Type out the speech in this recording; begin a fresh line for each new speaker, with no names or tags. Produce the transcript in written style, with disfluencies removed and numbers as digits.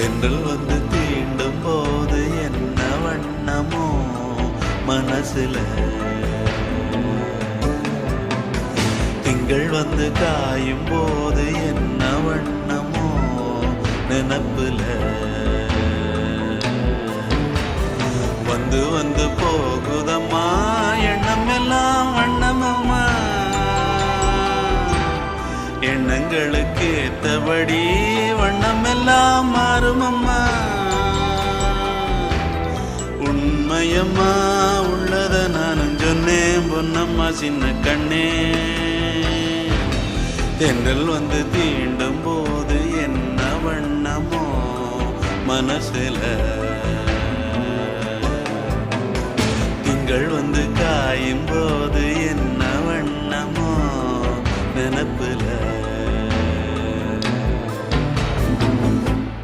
தென்றல் வந்து தீண்டும் போது என்ன வண்ணமோ மனசுல, திங்கள் வந்து காயும் போது என்ன வண்ணமோ நினப்புல, வந்து வந்து போகுதம்மா எண்ணம் எல்லாம் வண்ணமம்மா, எண்ணங்களுக்கு ஏத்தபடி வண்ணம் எல்லாம் மாறுமம்மா. உண்மையம்மா உள்ளத நானும் சொன்னேன் பொன்னம்மா சின்ன கண்ணே, தென்றல் வந்து தீண்டும் போது என்ன வண்ணமோ மனசுல, திங்கள் வந்து காயும் போது என்ன வண்ணமோ நினப்புல.